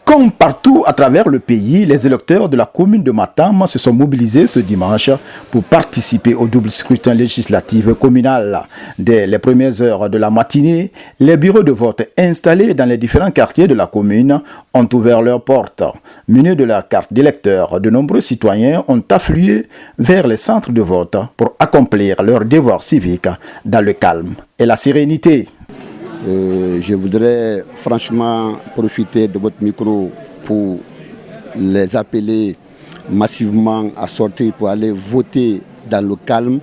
Comme partout à travers le pays, les électeurs de la commune de Matam se sont mobilisés ce dimanche pour participer au double scrutin législatif communal. Dès les premières heures de la matinée, les bureaux de vote installés dans les différents quartiers de la commune ont ouvert leurs portes. Munis de leur carte d'électeur, de nombreux citoyens ont afflué vers les centres de vote pour accomplir leur devoir civique dans le calme et la sérénité. Je voudrais franchement profiter de votre micro pour les appeler massivement à sortir pour aller voter dans le calme,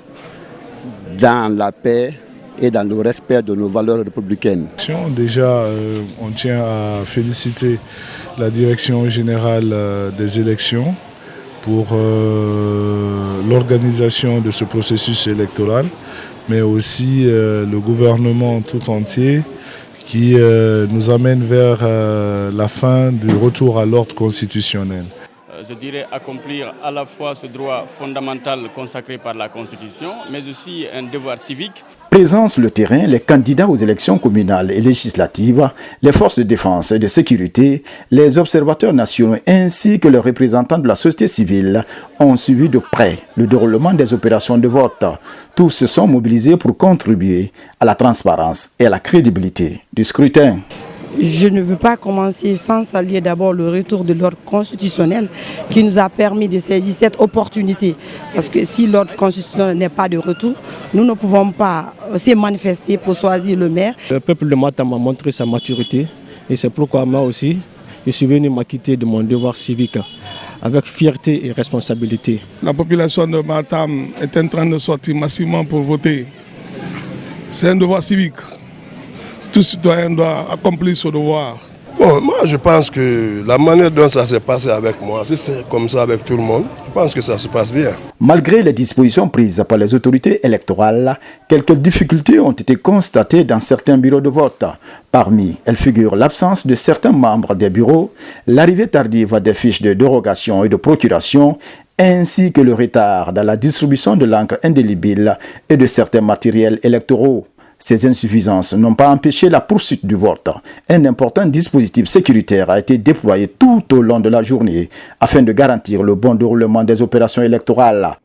dans la paix et dans le respect de nos valeurs républicaines. Déjà, on tient à féliciter la direction générale des élections pour l'organisation de ce processus électoral, mais aussi le gouvernement tout entier qui nous amène vers la fin du retour à l'ordre constitutionnel. Je dirais accomplir à la fois ce droit fondamental consacré par la Constitution, mais aussi un devoir civique. Présence sur le terrain, les candidats aux élections communales et législatives, les forces de défense et de sécurité, les observateurs nationaux ainsi que les représentants de la société civile ont suivi de près le déroulement des opérations de vote. Tous se sont mobilisés pour contribuer à la transparence et à la crédibilité du scrutin. Je ne veux pas commencer sans saluer d'abord le retour de l'ordre constitutionnel qui nous a permis de saisir cette opportunité. Parce que si l'ordre constitutionnel n'est pas de retour, nous ne pouvons pas se manifester pour choisir le maire. Le peuple de Matam a montré sa maturité et c'est pourquoi moi aussi, je suis venu m'acquitter de mon devoir civique avec fierté et responsabilité. La population de Matam est en train de sortir massivement pour voter. C'est un devoir civique. Tout citoyen doit accomplir son devoir. Bon, moi je pense que la manière dont ça s'est passé avec moi, si c'est comme ça avec tout le monde, je pense que ça se passe bien. Malgré les dispositions prises par les autorités électorales, quelques difficultés ont été constatées dans certains bureaux de vote. Parmi elles figurent l'absence de certains membres des bureaux, l'arrivée tardive des fiches de dérogation et de procuration, ainsi que le retard dans la distribution de l'encre indélébile et de certains matériels électoraux. Ces insuffisances n'ont pas empêché la poursuite du vote. Un important dispositif sécuritaire a été déployé tout au long de la journée afin de garantir le bon déroulement des opérations électorales.